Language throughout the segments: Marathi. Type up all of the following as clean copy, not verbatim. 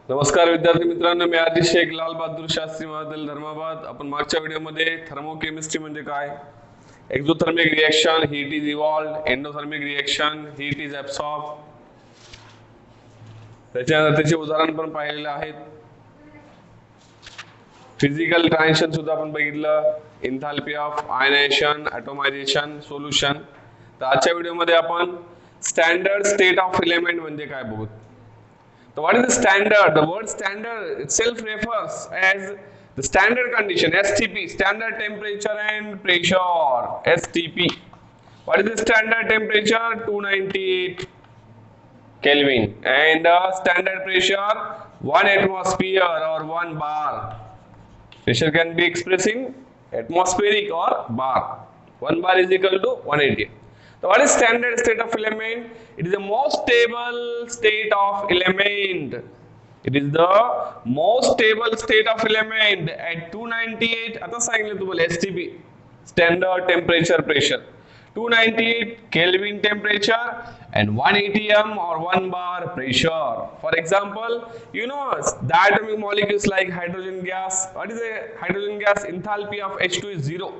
नमस्कार विद्यार्थी मित्रांनो, मी आरजी शेख लाल बहादूर शास्त्री महाविद्यालय धर्माबाद. आपण मागच्या व्हिडिओमध्ये थर्मोकेमिस्ट्री म्हणजे काय, exothermic reaction, heat is evolved, endothermic reaction, heat is absorb, त्याचे उदाहरण पण पाहिलेले आहेत. फिजिकल ट्रान्झिशन सुद्धा आपण बघितलं, एन्थाल्पी ऑफ आयनायझेशन, ॲटोमायझेशन, सोल्युशन. तर आजच्या व्हिडिओमध्ये आपण स्टँडर्ड स्टेट ऑफ एलिमेंट म्हणजे काय बघू. So what is the standard? The word standard itself refers as the standard condition, STP, standard temperature and pressure, STP. What is the standard temperature? 298 Kelvin, and standard pressure 1 atmosphere or 1 bar. Pressure can be expressed in atmospheric or bar. 1 bar is equal to 180. So what is standard state of element? It is the most stable state of element. It is the most stable state of element at 298. आता सांगितलं तुम्हाला STP, standard temperature pressure, 298 Kelvin temperature and 180 m or 1 bar pressure. For example, you know diatomic molecules like hydrogen gas. What is a hydrogen gas? Enthalpy of H2 is 0.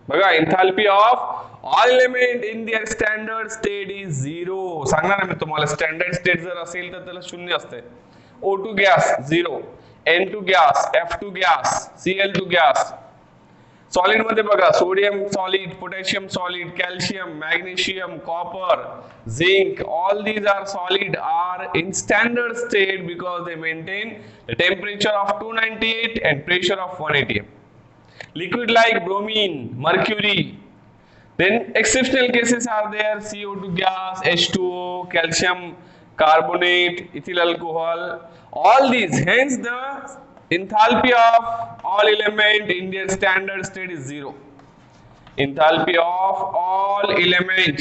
बघा, enthalpy of all element in their standard state is 0. सांगणार मी तुम्हाला, स्टँडर्ड स्टेट जर असेल तर त्याला शून्य असते. O2 gas 0, N2 gas, F2 gas, Cl2 gas. Solid मध्ये बघा, sodium solid, potassium solid, calcium, magnesium, copper, zinc, all these are solid are in standard state because they maintain the temperature of 298 and pressure of 180. Liquid like bromine, mercury. Then exceptional cases are there: CO2 gas, H2O, calcium carbonate, ethyl alcohol. All these, hence the enthalpy of all element in their standard state is 0. Enthalpy of all element.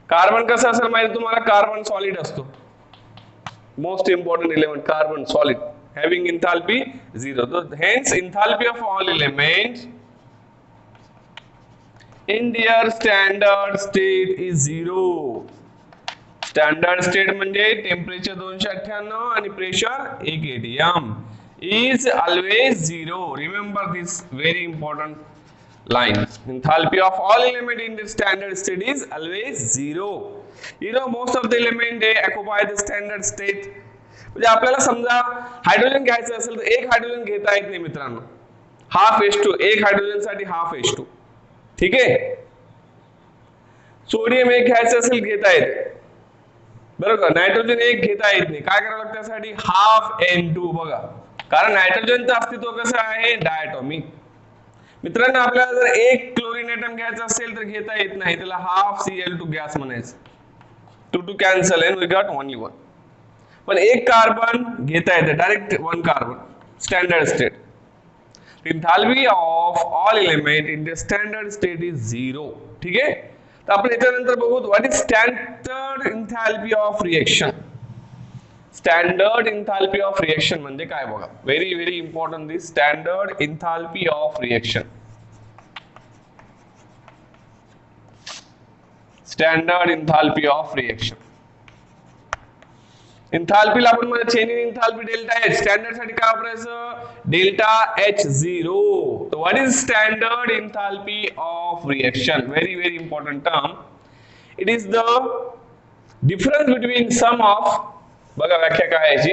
Carbon कसं असेल माहिती तुम्हाला? कार्बन सॉलिड असतो. Most important element carbon solid, having enthalpy 0. So hence enthalpy of all elements in their standard state is 0. Standard state म्हणजे टेम्परेचर 298 आणि pressure 180 m is always 0. Remember this very important line. Enthalpy of all element in the standard state is always 0. You know, most of the element they occupy the standard state. म्हणजे आपल्याला समजा हायड्रोजन घ्यायचं असेल तर एक हायड्रोजन घेता येत नाही मित्रांनो. हाफ H2, एक हायड्रोजन साठी हाफ H2. ठीक आहे. सोडियम एक घ्यायचं असेल घेता येते, बरोबर. नायट्रोजन एक घेता येत नाही. काय करावं लागतं त्यासाठी? Half N2. बघा, कारण नायट्रोजनचं अस्तित्व कसं आहे? डायटॉमिक. मित्रांनो, आपल्याला जर एक क्लोरीन एटम घ्यायचा असेल तर घेता येत नाही, त्याला हाफ Cl2 गॅस म्हणायचं. 2 cancel and we got only 1. पण एक कार्बन घेता येते, direct 1 carbon, standard state. Enthalpy of all element in the standard state is 0. ठीक आहे. तर आपण याच्यानंतर बघू what is standard enthalpy of reaction. Standard enthalpy of reaction म्हणजे काय बघा, very very important this standard enthalpy of reaction. Standard enthalpy of reaction. एन्थाल्पीला आपण म्हणजे change in enthalpy delta H. Standard साठी काय वापरायचं? Delta H0. तर what is standard enthalpy of reaction? Very very important term. It is the difference between sum of, बघा व्याख्या काय याची.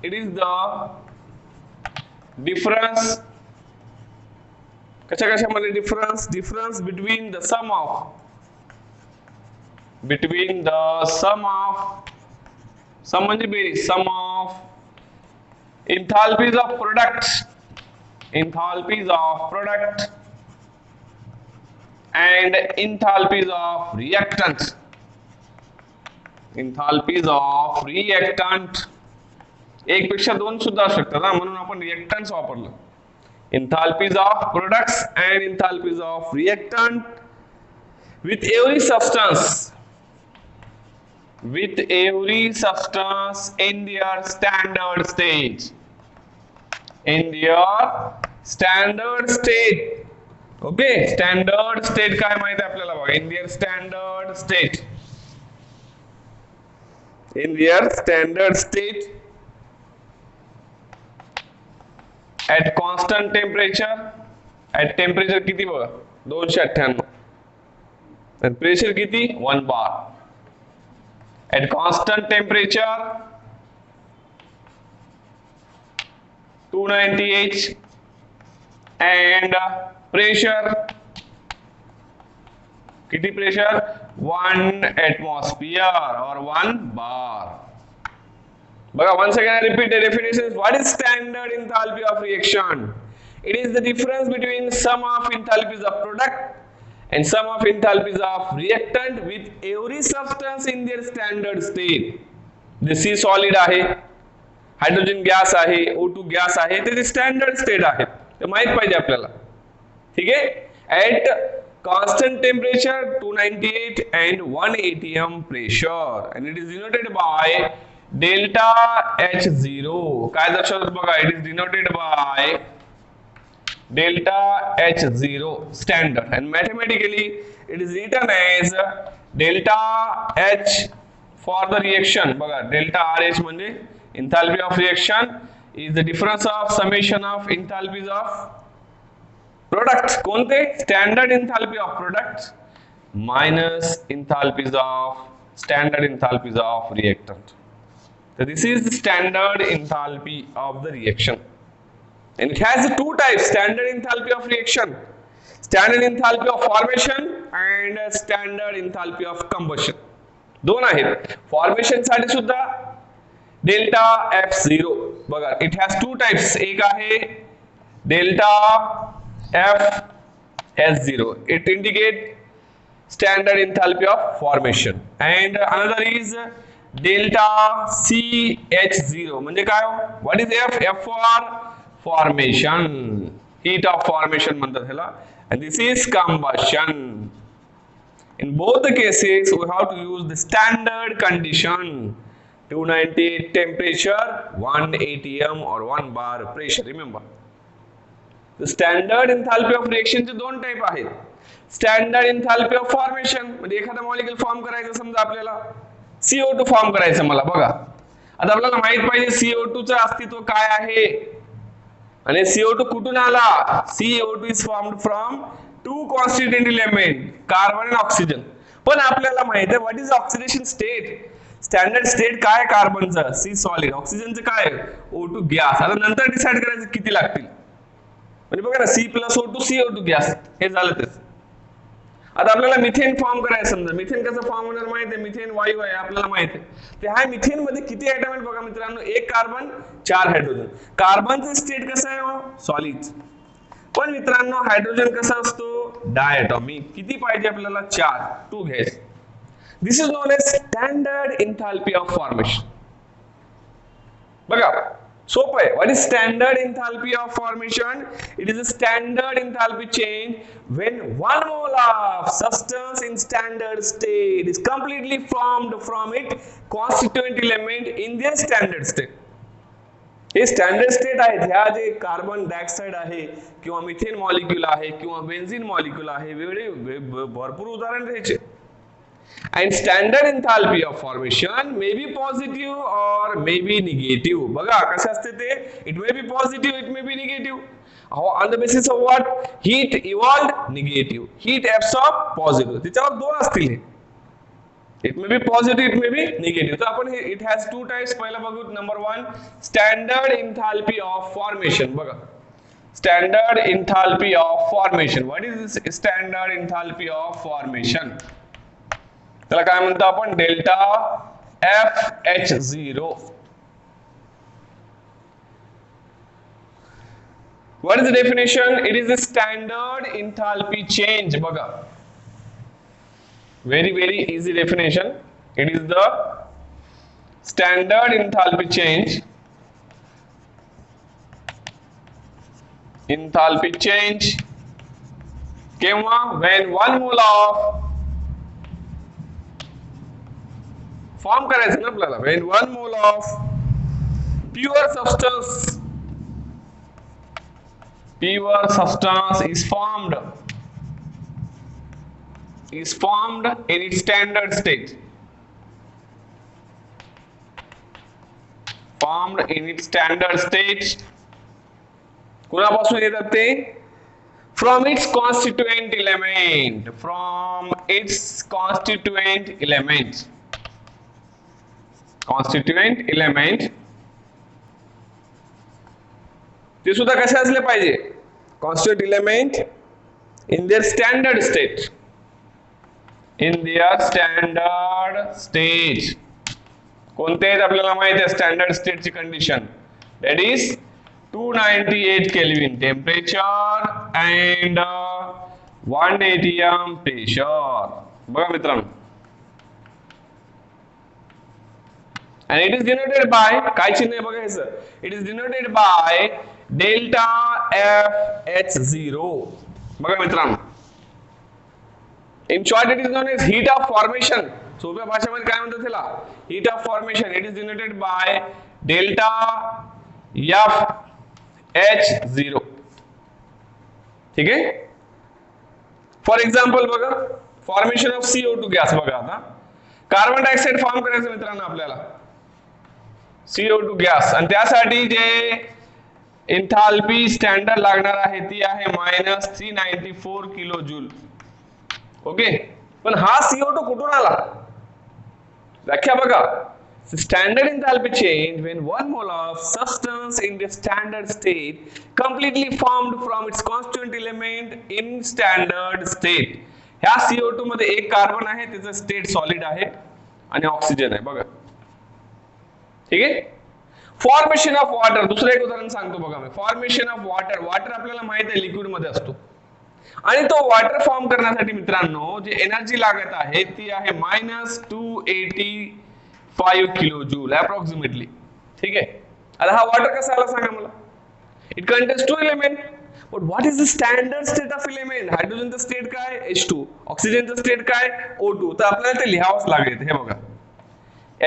इट इज द डिफरन्स, कशामध्ये difference? Difference between the sum of, between the sum म्हणजे बेरीज, sum of enthalpies of product and enthalpies of reactant. एक पेक्षा दोन सुद्धा असू शकतात, म्हणून आपण रिएक्टंट्स वापरलं. enthalpies of products and enthalpies of reactant with every substance in their standard state. Okay, standard state काय माहिती आपल्याला बघा. in their standard state in their standard state at constant temperature, at temperature किती बघा 298 and pressure किती 1 bar at constant temperature 298 and pressure किती pressure 1 atmosphere or 1 bar. But once again I repeat the definition. What is standard enthalpy of reaction? It is the difference between sum of enthalpies of product and sum of enthalpies of reactant with every substance in their standard state. The C solid आहे, हायड्रोजन गॅस आहे, O2 गॅस आहे, ते स्टँडर्ड स्टेट आहे, ते माहित पाहिजे आपल्याला. ठीक आहे. At constant temperature 298 and 1 atm pressure and it is denoted by delta H0. काय दर्शवतात बघा, it is denoted by delta H0 standard and mathematically it is written as delta H for the reaction. बघा delta RH म्हणजे enthalpy of reaction is the difference of summation of enthalpies of products. कोणते? Standard enthalpy of products minus enthalpies of standard enthalpies of reactant. So this is the standard enthalpy of the reaction. And it has two types: standard enthalpy of reaction, standard enthalpy of formation and standard enthalpy of combustion. दोन आहेत. फॉर्मेशन साठी सुद्धा डेल्टा F0 बघा, it has two types. एक आहे delta FS0, it indicate standard enthalpy of formation, and another is delta CH0 म्हणजे काय हो? What is F? F for formation, heat of formation म्हणतात ह्याला, and this is combustion. In both the cases we have to use the standard condition: 298 temperature, 1 atm or 1 bar pressure. Remember, the standard enthalpy of reaction चे दोन टाइप आहेत. स्टँडर्ड एंथॅल्पी ऑफ फॉर्मेशन म्हणजे एखादा मॉलिक्यूल फॉर्म करायचं, समजा आपल्याला CO2 फॉर्म करायचं मला बघा. आता आपल्याला माहित पाहिजे CO2 चं अस्तित्व काय आहे आणि CO2 कुठून आला. CO2 is formed from two constituent element, carbon आणि ऑक्सिजन. पण आपल्याला माहित आहे what is oxidation state. Standard state काय कार्बनचं C सॉलिड, ऑक्सिजनचं काय O2 गॅस. आता नंतर डिसाइड करायचं किती लागतील. म्हणजे बघा ना, C+O2 CO2 गॅस हे झालं तेच. आता आपल्याला मिथेन फॉर्म करायचं, समजा मिथेन कसं फॉर्म होणार माहिती आहे, मिथेन वायू आहे आपल्याला माहिती आहे. तर ह्या मिथेन मध्ये किती आयटम आहेत बघा मित्रांनो, एक कार्बन 4 हायड्रोजन. कार्बनचं स्टेट कसं आहे हो, सॉलिड. पण मित्रांनो हायड्रोजन कसा असतो, डायटॉमिक. किती पाहिजे आपल्याला, 4, 2 घ्यायचे. This is known as standard enthalpy of formation. बघा सोपं आहे. What is standard enthalpy of formation? It is a standard enthalpy change when 1 mole of substance in standard state is completely formed from its constituent element in their standard state. हे स्टँडर्ड स्टेट आहेत. ह्या जे कार्बन डायऑक्साइड आहे किंवा मिथेन मॉलिक्यूल आहे किंवा बेन्झीन मॉलिक्यूल आहे, वेगळे भरपूर उदाहरण द्यायचे. And standard enthalpy of formation may be positive or may be negative. बघा कसं असते ते, it may be positive, it may be negative. On the basis of what? Heat evolved negative, heat absorbed positive. त्याच्यावर दोन असतील. It may be positive, it may be negative. तर आपण हे it has two types. पहिला बघू, number 1 standard enthalpy of formation. बघा standard enthalpy of formation. What is this standard enthalpy of formation? त्याला काय म्हणतो आपण, delta FH0. What is the definition? It is the standard enthalpy change. बघा very easy definition. It is the standard enthalpy change. Enthalpy change केव्हा, when 1 mole of फॉर्म करायचं ना आपल्याला, when 1 mole of pure substance is formed in its standard state. formed in its standard state. कुणापासून येतात ते? From its constituent element. From its constituent element. Constituent element. ते सुद्धा कसे असले पाहिजे? Constituent element in their standard state. In their standard state. कोणते आहेत आपल्याला माहिती आहे स्टँडर्ड स्टेटची condition? That is 298 Kelvin temperature and 1 atm pressure. बघा मित्रांनो, and it is denoted by काय चिन्ह आहे बघा याचं? It is denoted by delta FH0. बघा मित्रांनो, in short it is known as heat of formation. सोप्या भाषेमध्ये काय म्हणतात त्याला? Heat of formation. It is denoted by delta FH0. ठीक आहे? फॉर एक्झाम्पल बघा, फॉर्मेशन ऑफ CO2 गॅस बघा. आता कार्बन डायऑक्साइड फॉर्म करायचं मित्रांनो आपल्याला, CO2 गॅस, आणि त्यासाठी जे एन्थाल्पी स्टँडर्ड लागणार आहे ती आहे -394 किलो जूल. ओके, पण हा CO2 कुठून आला? व्याख्या बघा. Standard enthalpy change when 1 mole of substance in the standard state completely formed from its constituent element in standard state. ह्या CO2 मध्ये एक कार्बन आहे, त्याचं स्टेट सॉलिड आहे आणि ऑक्सिजन आहे बघा. ठीक आहे? फॉर्मेशन ऑफ वॉटर, दुसरं एक उदाहरण सांगतो बघा मी. Formation of water. वॉटर आपल्याला माहित आहे लिक्विड मध्ये असतो, आणि तो वॉटर फॉर्म करण्यासाठी मित्रांनो जी एनर्जी लागत आहे ती आहे -285 किलो जूल अप्रॉक्सिमेटली. ठीक आहे? आता हा वॉटर कसा आला सांगा मला? It contains 2 element, but what is the standard state of element? हायड्रोजनचं स्टेट काय? H2. ऑक्सिजनचं स्टेट काय? O2. तर आपल्याला ते लिहावंच लागेल. हे बघा,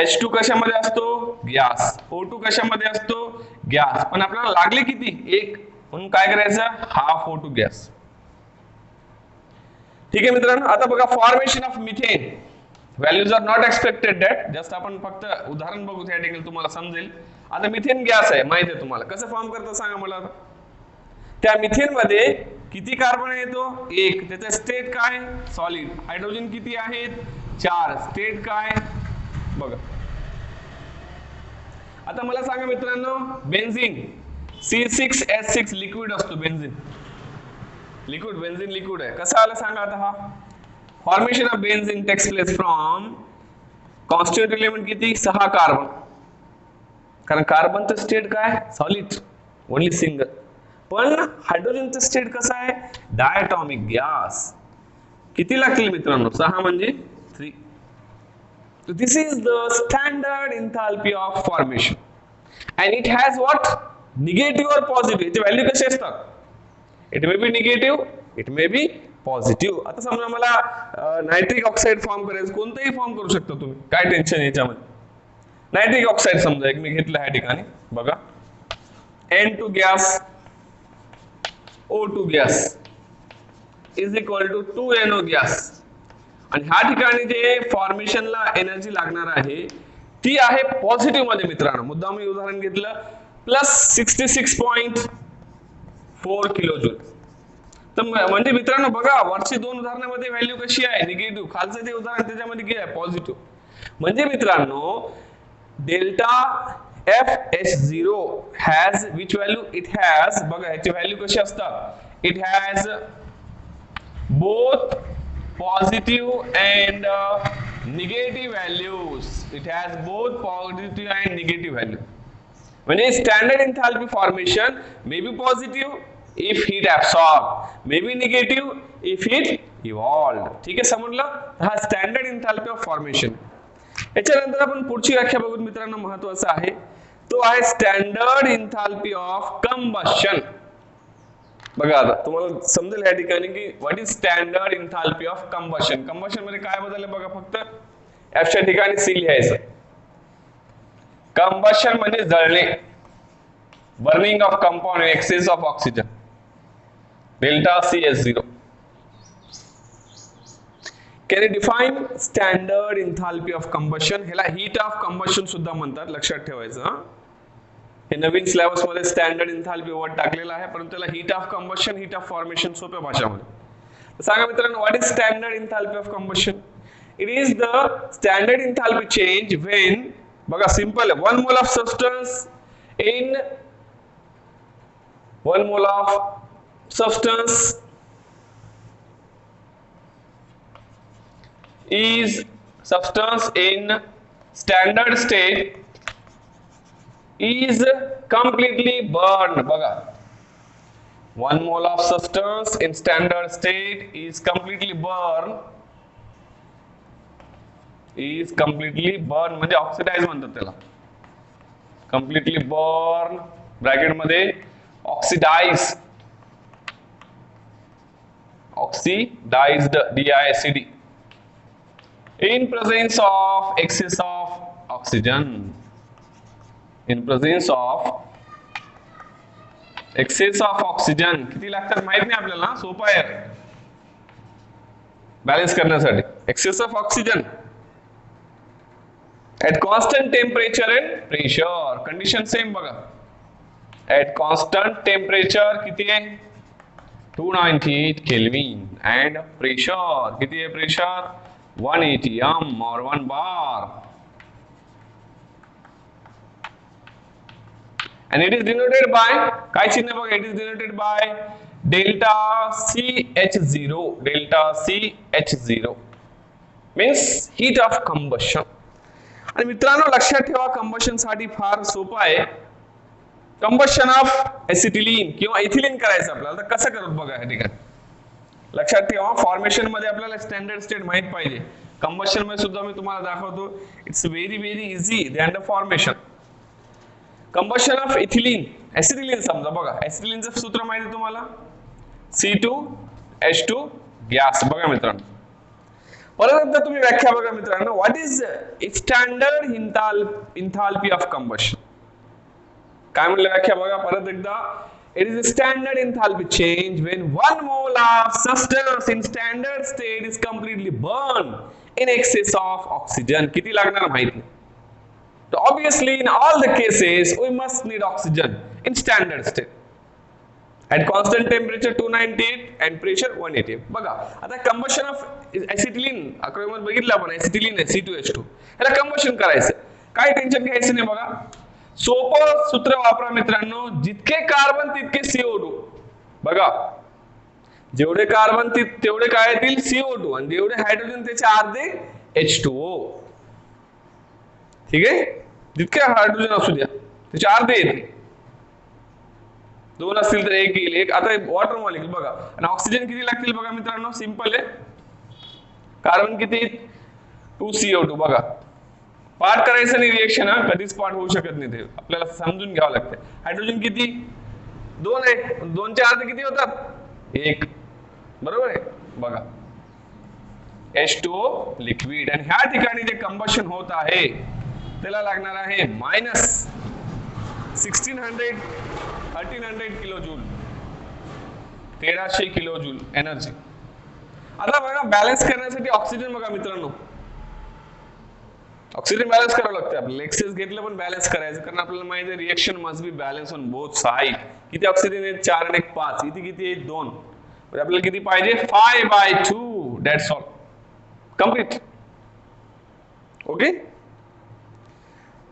H2 कशामध्ये असतो? गॅस. O2 कशामध्ये असतो? गॅस. पण आपल्याला लागले किती? 1. म्हणून काय करायचं? Half O2 gas. ठीक आहे मित्रांनो, आता बघा formation of methane. Values are not expected that, just आपण फक्त उदाहरण बघू त्या ठिकाणी तुम्हाला समजेल. आता मिथेन गॅस आहे, माहिती आहे तुम्हाला. कसं फॉर्म करतो सांगा मला. त्या मिथेन मध्ये किती कार्बन येतो? 1. त्याचा स्टेट काय? सॉलिड. हायड्रोजन किती आहेत? 4. स्टेट काय? बघा. आता मला सांगा मित्रांनो, बेन्झीन C6H6 लिक्विड असतो. बेन्झीन लिक्विड, बेन्झीन लिक्विड आहे. कसं आलं सांगा आता? हा formation of benzene takes place from constituent element किती? 6 कार्बन. कारण कार्बनचं स्टेट काय? Solid, only single. पण हायड्रोजनचं स्टेट कसं आहे? Diatomic gas. किती लागतील मित्रांनो? 6 म्हणजे 3. So this is the standard enthalpy of formation, and it has what? Negative or positive. its value कशी असतात? It may be negative, it may be positive. आता समजा मला नायट्रिक ऑक्साइड फॉर्म करायचं, कोणताही फॉर्म करू शकता तुम्ही, काय टेन्शन याच्यामध्ये. नायट्रिक ऑक्साइड समजा एक मी घेतलं ह्या ठिकाणी बघा, N2 gas O2 gas is equal to 2NO gas. आणि ह्या ठिकाणी जे फॉर्मेशनला एनर्जी लागणार आहे ती आहे पॉझिटिव्ह मध्ये मित्रांनो. मुद्दाम मी उदाहरण घेतलं, +66.4 किलो जूल. तर म्हणजे मित्रांनो बघा, वरची 2 उदाहरणामध्ये व्हॅल्यू कशी आहे? निगेटिव्ह. खालचं ते उदाहरण त्याच्यामध्ये काय आहे? पॉझिटिव्ह. म्हणजे मित्रांनो delta FH0 has which value? It has, बघा ह्याची व्हॅल्यू कशी असतात? It has both positive and negative values. It has both positive and negative value. म्हणजे standard enthalpy formation may be positive if heat absorbed, may be negative if heat evolved. ठीक आहे, समजलं? हा standard enthalpy of formation. याच्यानंतर आपण पुढची व्याख्या बघू मित्रांनो, महत्त्वाचं आहे तो आहे स्टँडर्ड एन्थाल्पी ऑफ कंबशन. बघा आता तुम्हाला समजेल या ठिकाणी की what is standard enthalpy of combustion. Combustion मध्ये काय बदलले बघा, फक्त F च्या ठिकाणी C लिहायचं. कंबशन म्हणजे जळणे, burning of compound excess of oxygen, delta CH0. Can you define standard enthalpy of combustion? ह्याला heat of combustion सुद्धा म्हणतात, लक्षात ठेवायचं. हे नवीन सिलेबस मध्ये स्टँडर्ड एन्थाल्पी वर्ड टाकलेला आहे, परंतु त्याला heat of combustion, heat of formation सोप्या भाषामध्ये सांगा मित्रांनो. What is standard enthalpy of combustion? It is the standard enthalpy change when, बघा सिंपल आहे, 1 mole of substance in 1 mole of substance is substance in standard state is completely burned. बघा 1 mole of substance in standard state is completely burned म्हणजे ऑक्सिडाइज म्हणतात त्याला. completely burn ब्रॅकेट मध्ये oxidized DICD in presence of excess of oxygen. In presence of excess of oxygen किती लागतात माहित नाही आपल्याला, सोपं आहे बॅलन्स करण्यासाठी. excess of oxygen at constant temperature and pressure, condition same बघा. at constant temperature किती आहे 298 Kelvin and pressure किती आहे pressure 180 m or 1 bar, and it is denoted by काय चिन्ह बघा, it is denoted by delta CH0 means heat of combustion. आणि मित्रांनो लक्षात ठेवा, कंबशन साठी फार सोपं आहे. कंबशन ऑफ एसिटिलीन किंवा इथिलीन करायचं आपल्याला, तर कसं करत बघा या ठिकाणी लक्षात ठेवा. फॉर्मेशन मध्ये आपल्याला स्टँडर्ड स्टेट माहित पाहिजे, कंबशन मध्ये सुद्धा मी तुम्हाला दाखवतो. It's very easy than the formation. Combustion of ethylene, acetylene समजा बघा, एसिटिलीनचं सूत्र माहिती आहे तुम्हाला, C2H2 गॅस. बघा मित्रांनो परत एकदा तुम्ही व्याख्या बघा मित्रांनो. What is standard enthalpy of combustion? काय म्हणलं व्याख्या बघा परत एकदा. It is standard enthalpy change when 1 mole of substance in standard state is completely burn in excess of oxygen. किती लागणार माहिती नाही. So obviously in all the cases we must need oxygen in standard state at constant temperature 298 and pressure 180. बघा आता कंबशन ऑफ एसिटिलीन आकृतीमध्ये बघितलं आपण, एसिटिलीन आहे C2H2, याला कंबशन करायचं, काय टेन्शन घ्यायचं नाही. बघा सोपं सूत्र वापरा मित्रांनो, जितके कार्बन तितके CO2. बघा जेवढे कार्बन तेवढे काय येतील CO2 आणि जेवढे हायड्रोजन त्याचे अर्धे H2O. ठीक आहे, जितके हायड्रोजन असू द्या त्याचे अर्धे येतील, 2 असतील तर 1 येईल. एक आता वॉटर मॉलिक्यूल बघा, आणि ऑक्सिजन किती लागतील बघा मित्रांनो, सिंपल आहे. कार्बन किती 2CO2. बघा पार्ट करायचं नाही रिएक्शन, हा कधीच पार्ट होऊ शकत नाही, ते आपल्याला समजून घ्यावं लागतं. हायड्रोजन किती 2 आहे, 2चे अर्धे किती होतात 1, बरोबर आहे. बघा H2O लिक्विड, आणि ह्या ठिकाणी जे कंबशन होत आहे त्याला लागणार आहे -1300 किलोजूल, 1300 किलोजूल एनर्जी. आता बघा बॅलन्स करण्यासाठी ऑक्सिजन बघा मित्रांनो, ऑक्सिजन बॅलन्स करावं लागतं आपल्याला. एक्सेस घेतलं पण बॅलन्स करायचं, कारण आपल्याला माहिती आहे reaction must be balance on both side. किती ऑक्सिजन आहेत 4 आणि 1 5, इथे किती आहेत 2, म्हणजे आपल्याला किती पाहिजे 5/2. That's all, complete. Okay.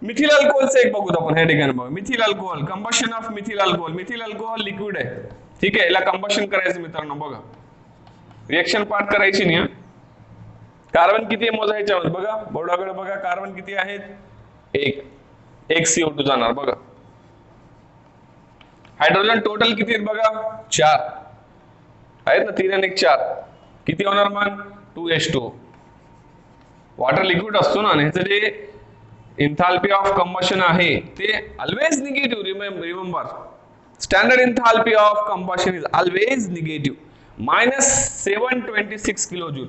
Methyl अल्कोहोलचं एक बघूत आपण ह्या ठिकाणी. बघा methyl alcohol, combustion of methyl alcohol. Methyl alcohol liquid आहे, ठीक आहे, याला कंबशन करायचं मित्रांनो. बघा रिएक्शन पार्ट करायची नाही. कार्बन किती आहे मोजायच्या, बघा बोर्डाकडे बघा, कार्बन किती आहेत 1 CO2 जाणार. बघा हायड्रोजन टोटल किती आहेत बघा 4 आहेत ना, 3 आणि 1 4, किती होणार मग 2H2O. वॉटर लिक्विड असतो ना, ह्याचं जे एन्थाल्पी ऑफ कंबशन आहे ते always negative. Remember standard enthalpy of combustion is always negative, -726 kilojoule.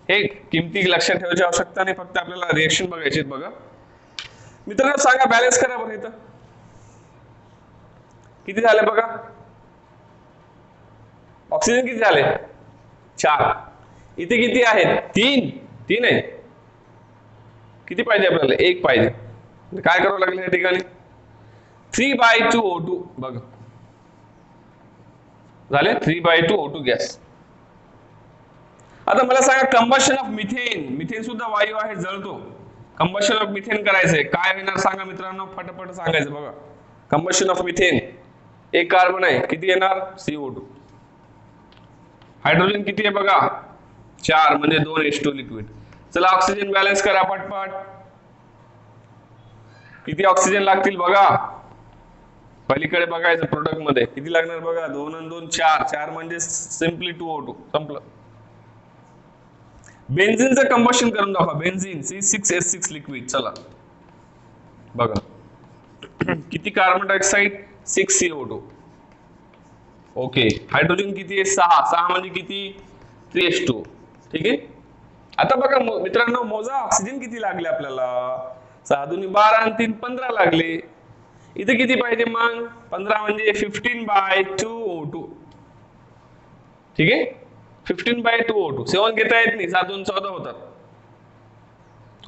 हे किमती लक्षात ठेवायची आवश्यकता नाही, फक्त आपल्याला रिएक्शन बघायची. बघा मित्रांनो सांगा बॅलन्स करा बरं, इथं किती झाले बघा. ऑक्सिजन किती झाले 4, इथे किती आहेत 3 आहे. किती पाहिजे आपल्याला 1 पाहिजे, काय करावं लागेल या ठिकाणी 3/2 O2 बघा झाले 3/2 O2 गॅस. आता मला सांगा कंबशन ऑफ मिथेन. मिथेन सुद्धा वायू आहे, जळतो. कंबशन ऑफ मिथेन करायचंय, काय होणार सांगा मित्रांनो, फटाफट सांगायचं बघा. कंबशन ऑफ मिथेन, एक कार्बन आहे, किती येणार CO2. हायड्रोजन किती आहे बघा 4 म्हणजे 2 H2 लिक्विड. चला ऑक्सिजन बॅलन्स करा पटपट. किती ऑक्सिजन लागतील बघा, पलीकडे बघायचं प्रोडक्ट मध्ये किती लागणार बघा. 2 आणि 2 4, 4 म्हणजे सिम्पली 2O2 संपलं. बेन्झीनचं कंबशन करून दाखवा. Benzene C6H6 liquid. चला बघा किती carbon dioxide 6 CO2. Okay, hydrogen किती आहे 6, 6 म्हणजे किती 3 H2. ठीक आहे. आता बघा मित्रांनो, मोजा ऑक्सिजन किती लागले आपल्याला. 6 दुनी 12 आणि 3 15 लागले. इथे किती पाहिजे मग 15 म्हणजे 15/2 O2. ठीक आहे, 15/2 O2. 7 घेता येत नाही, 7 2 14 होतात.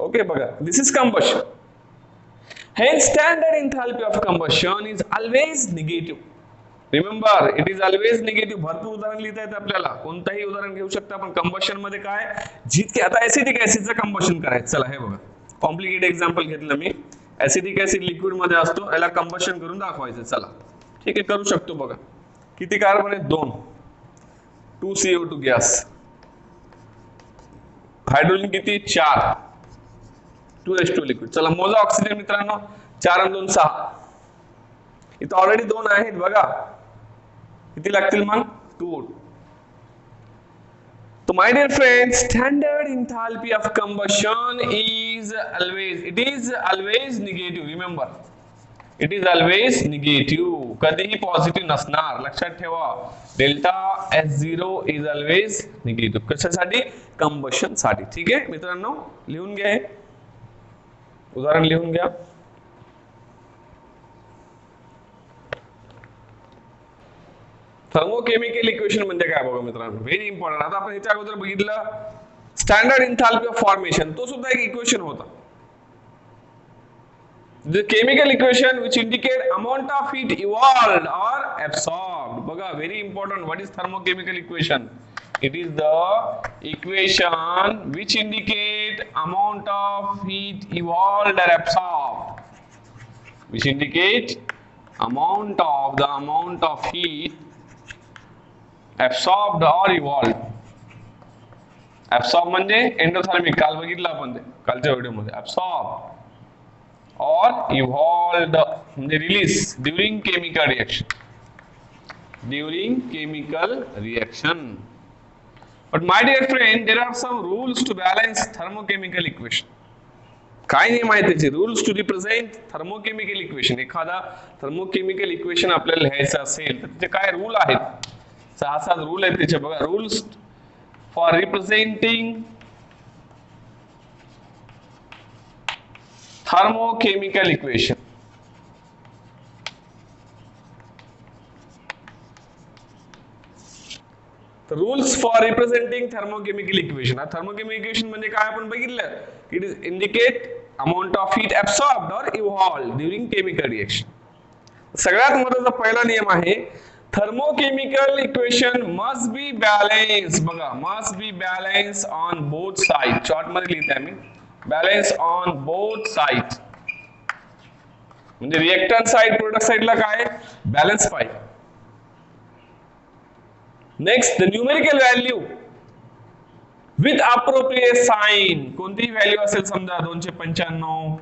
ओके बघा, this is combustion. Hence standard enthalpy of combustion is always negative. Remember, it is always negative. भरपूर उदाहरण लिहिता येतं आपल्याला, कोणताही उदाहरण घेऊ शकता आपण. कंबशन मध्ये काय जितके, आता ऍसिडिक ऍसिडचं कंबशन करायचं. चला हे बघा, कॉम्प्लिकेट एक्झाम्पल घेतलं मी. ऍसिडिक ऍसिड लिक्विड मध्ये असतो, याला कंबशन करून दाखवायचं. चला ठीक आहे, करू शकतो बघा. किती कार्बन आहेत 2, 2 CO2 गॅस. हायड्रोजन किती 4, 2 H2 लिक्विड. चला मोजा ऑक्सिजन मित्रांनो, 4 आणि 2 6. इथं ऑलरेडी 2 आहेत बघा, किती लागतील मग 2. So my dear friends, standard enthalpy of combustion is always negative. Remember, it is always negative. कधीही पॉझिटिव्ह नसणार, लक्षात ठेवा. Delta S0 is always negative. कशासाठी कंबशन साठी. ठीक आहे मित्रांनो, लिहून घ्या, हे उदाहरण लिहून घ्या. थर्मोकेमिकल इक्वेशन म्हणजे काय बघा मित्रांनो, व्हेरी इम्पॉर्टंट. आता आपण ह्याच्या अगोदर बघितलं स्टँडर्ड एन्थाल्पी ऑफ फॉर्मेशन, तो सुद्धा एक इक्वेशन होता. The chemical equation which indicate amount of heat evolved or absorbed. बघा, very important. What is thermochemical equation? It is the equation which indicate amount of heat evolved or absorbed. Which indicate amount of heat absorbed or evolved. Absorb म्हणजे एंडोथर्मिक, काल बघितलं आपण ते कालच्या व्हिडिओ मध्ये. absorb or evolved म्हणजे release during chemical reaction. But my dear friend, there are some rules to balance thermochemical equation. काय नियम आहेत त्याचे, rules to represent thermochemical equation. एखादा थर्मोकेमिकल इक्वेशन आपल्याला लिहायचं असेल तर त्याचे काय रूल आहेत, 6-7 रूल आहेत त्याचे बघा. Rules for representing thermochemical equation. Rules for representing thermochemical equation. Thermochemical equation म्हणजे काय आपण बघितलं, it is indicate amount of heat absorbed और इव्हॉल्व्ड ड्यूरिंग केमिकल रिएक्शन. सगळ्यात महत्त्वाचा पहिला नियम आहे, thermochemical equation must be balance. बघा, must be balance on both side. Short मध्ये लिहिते मी, बॅलन्स ऑन बोथ साइड. म्हणजे रिएक्टंट साइड प्रोडक्ट साइडला काय बॅलन्स पाहिजे. Next, the numerical value with appropriate sign. कोणतीही व्हॅल्यू असेल, समजा 295,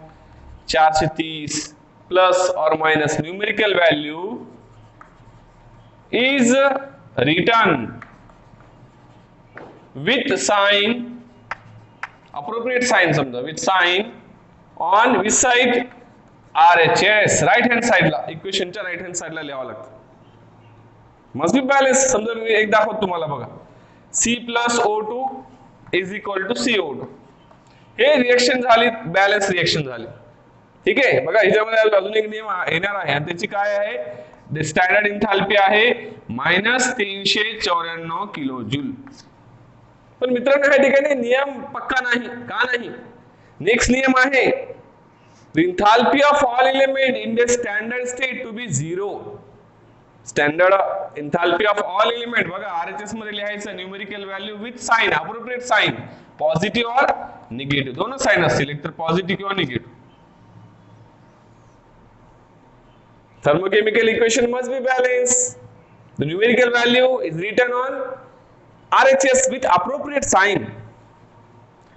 430 प्लस और minus, numerical value is written with sign, appropriate sign समजा, with sign on which side RHS, right hand साइडला. इक्वेशनच्या राइट हँड साइडला लिहावं लागतं. Must be balance. समजा मी एक दाखवतो तुम्हाला बघा, C+O2 is equal to CO2. हे रिएक्शन झाली, बॅलन्स रिएक्शन झाली. ठीक आहे. बघा, ह्याच्यामध्ये अजून एक नियम येणार आहे आणि त्याची काय आहे, स्टँडर्ड एन्थाल्पी आहे -394 किलो जूल. पण मित्रांनो, या ठिकाणी नियम पक्का नाही. का नाही, नेक्स्ट नियम आहे the enthalpy of all element in the standard state to be 0. Standard enthalpy of all element बघा आरएचएस मध्ये लिहायचं numerical value with sign appropriate sign positive और निगेटिव्ह दोनच साइन असतील एक तर पॉझिटिव्ह किंवा negative thermochemical equation must be balanced. The numerical value is written on RHS with appropriate sign.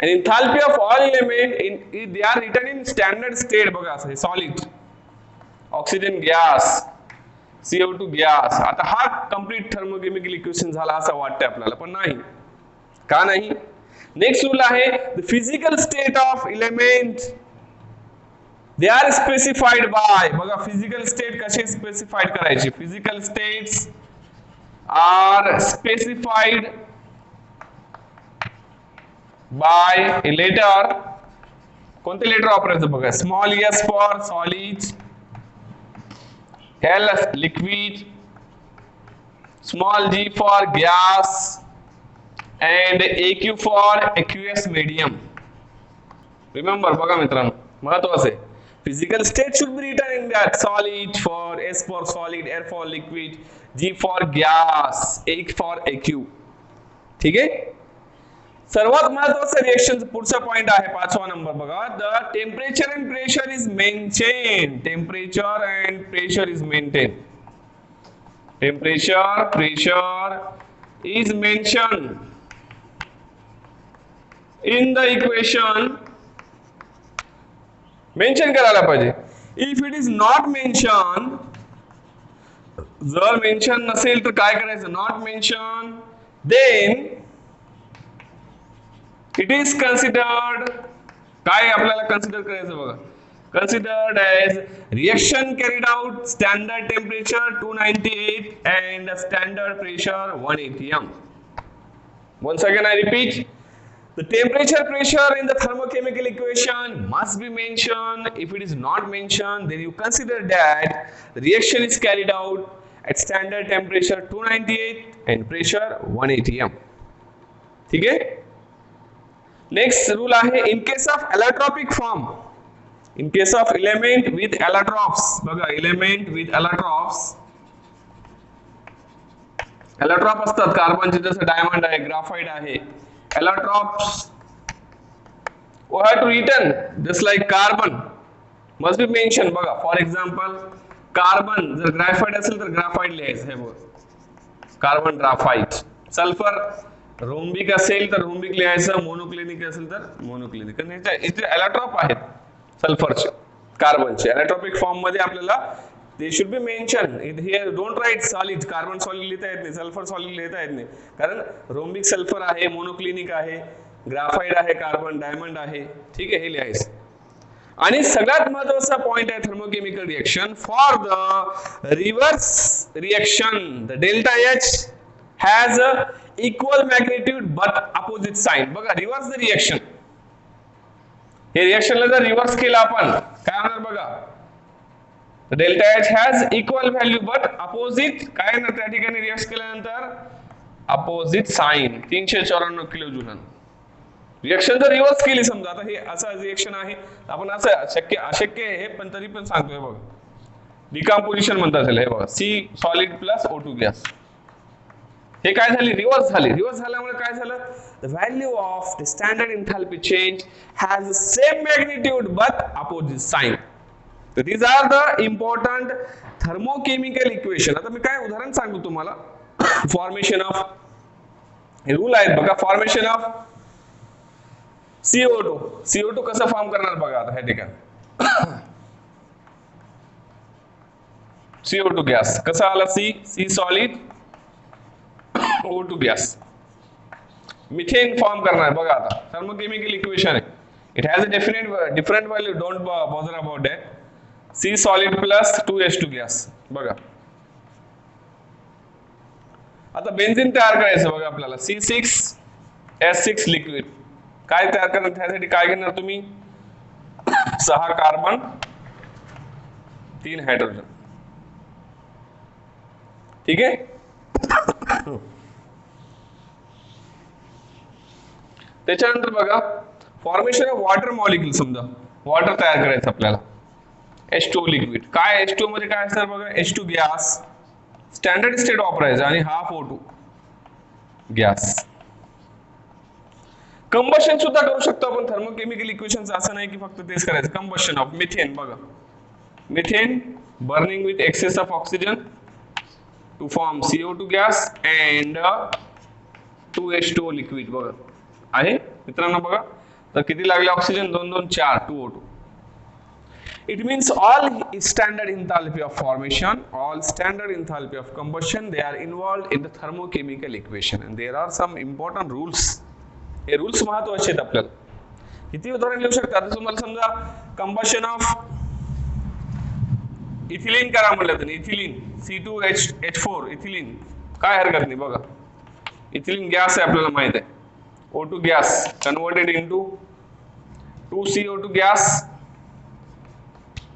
And enthalpy of all element they are written in standard state बघा असं solid, oxygen gas, CO2 gas. आता हा complete thermochemical equation झाला असं वाटतं आपल्याला पण नाही. का नाही? नेक्स्ट रूल आहे the physical state of element they are specified by बघा फिजिकल स्टेट कसे स्पेसिफाइड करायचे physical states are specified by a letter कोणते लेटर वापरायचं बघा small S for solid L liquid small G for gas and AQ for aqueous medium. Remember बघा मित्रांनो महत्वाचं आहे physical state should be written in that solid for S for solid, air for liquid, G for gas, A for AQ. ठीक आहे सर्वात महत्वाचं रिएक्शन पुढचा पॉइंट आहे पाचवा नंबर बघा the temperature and pressure is maintained. Temperature and pressure is maintained. Temperature, pressure is mentioned in the equation. Mention करायला पाहिजे if it is not mention जर मेन्शन नसेल तर काय करायचं not mention then it is considered काय आपल्याला कन्सिडर करायचं बघा considered as reaction carried out standard temperature 298 and standard pressure 180 m. Once again I repeat, the temperature pressure in the thermochemical equation must be mentioned. If it is not mentioned, then you consider that the reaction is carried out at standard temperature 298 and pressure 180 m. ठीक है? Next rule आहे in case of allotropic form. In case of element with allotropes, बघा element with allotropes. Allotrope असतात कार्बनचे जसं डायमंड आहे, ग्राफाइट आहे. Allotropes we have to written just like carbon must be mentioned बघा. For example, कार्बन जर ग्राफाइट असेल तर ग्राफाइट लिहायचं आहे बघ. Carbon graphite. सल्फर रोम्बिक असेल तर रोम्बिक लिहायचं, मोनोक्लिनिक असेल तर मोनोक्लिनिक. इथे एलोट्रॉप आहेत सल्फरचे कार्बनचे एलोट्रॉपिक फॉर्म मध्ये आपल्याला they should be mention here don't write solid carbon solid लिहिता येत नाही सल्फर सॉलिड लिहिता येत नाही कारण रोम्बिक सल्फर आहे मोनोक्लिनिक आहे ग्राफाइट आहे कार्बन डायमंड आहे ठीक आहे हे लिहायचं. आणि सगळ्यात महत्त्वाचा पॉइंट आहे thermochemical reaction for the reverse reaction the delta H has equal magnitude but opposite sign. बघा रिव्हर्स द रिएक्शन हे रिएक्शनला जर रिव्हर्स केलं आपण काय होणार बघा delta H has equal value but opposite काय ना त्या ठिकाणी रिएक्ट केल्यानंतर opposite sign 394 kilo joule. Reaction जर रिव्हर्स केली समजा आता हे असं रिएक्शन आहे आपण असं शक्य अशक्य आहे पण तरी पण सांगतोय बघा डिकम्पोजिशन म्हणतात त्याला हे बघा C solid plus O2 gas हे काय झाली रिव्हर्स झाली. रिव्हर्स झाल्यामुळे काय झालं the value of the standard enthalpy change has the same magnitude but opposite sign. So these are the important thermochemical equation. आता मी काय उदाहरण सांगतो तुम्हाला फॉर्मेशन ऑफ हे रूल आहेत बघा फॉर्मेशन ऑफ CO2 कसं फॉर्म करणार बघा आता ह्या ठिकाणी CO2 गॅस कसा आला C solid O2 gas methane form करणार बघा आता थर्मोकेमिकल इक्वेशन आहे it has a different value don't bother about that C solid plus 2H2 gas बघा. आता बेन्झीन तयार करायचं बघा आपल्याला C6H6 लिक्विड काय तयार करणार त्यासाठी काय घेणार तुम्ही 6 कार्बन 3 हायड्रोजन ठीक आहे. त्याच्यानंतर बघा फॉर्मेशन ऑफ वॉटर मॉलिक्यूल समजा वॉटर तयार करायचं आपल्याला. H2O liquid. काय H2O मध्ये काय असणार बघा, H2 गॅस स्टँडर्ड स्टेट वापरायचं आणि हाफ O2 गॅस. कंबशन सुद्धा करू शकतो आपण थर्मोकेमिकल इक्वेशन्स, असं नाही की फक्त तेच करायचं. कंबशन ऑफ मिथेन बघा, methane burning with excess of oxygen to form CO2 gas and 2H2O liquid बघा आहे मित्रांनो. बघा तर किती लागले oxygen, 2 2 4 2O2. It means all standard enthalpy of formation, all standard enthalpy of combustion, they are involved in the thermochemical equation and there are some important rules. हे रूल्स महत्त्वाचे आहेत आपल्याला. किती उदाहरण लिहू शकता. आता तुम्हाला समजा कंबशन ऑफ इथिलीन करा म्हटलं तर इथिलीन C2H4 इथिलीन, काय हरकत नाही बघा. इथिलीन गॅस आहे आपल्याला माहित आहे. O2 gas converted into 2CO2 gas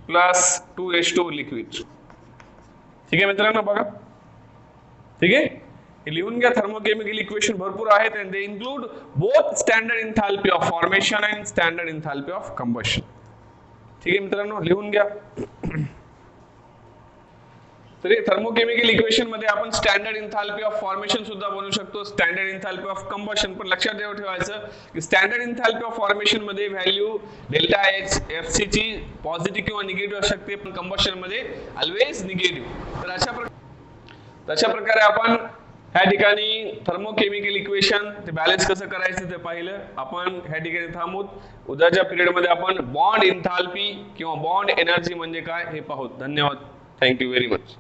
plus 2H2O liquid. ठीक आहे मित्रांनो बघा. ठीक आहे, हे लिहून घ्या. थर्मोकेमिकल इक्वेशन भरपूर आहेत and they include both standard enthalpy of formation and standard enthalpy of combustion. ठीक आहे मित्रांनो, लिहून घ्या. तर थर्मोकेमिकल इक्वेशन मध्ये आपण स्टँडर्ड इंथाल्पी ऑफ फॉर्मेशन सुद्धा बनवू शकतो, स्टँडर्ड इंथाल्पी ऑफ कंबशन. पण लक्षात ठेवायचं की स्टँडर्ड इंथाल्पी ऑफ फॉर्मेशन मध्ये व्हॅल्यू डेल्टा एच एफसी ची पॉझिटिव्ह किंवा निगेटिव्ह असू शकते, पण कंबशन मध्ये ऑलवेज निगेटिव्ह. तर अशा प्रकारे आपण ह्या ठिकाणी थर्मोकेमिकल इक्वेशन ते बॅलन्स कसं करायचं ते पाहिलं. आपण ह्या ठिकाणी थांबूत. उद्याच्या पिरियड मध्ये आपण बॉन्ड इंथाल्पी किंवा बॉन्ड एनर्जी म्हणजे काय हे पाहू. धन्यवाद. Thank you very much.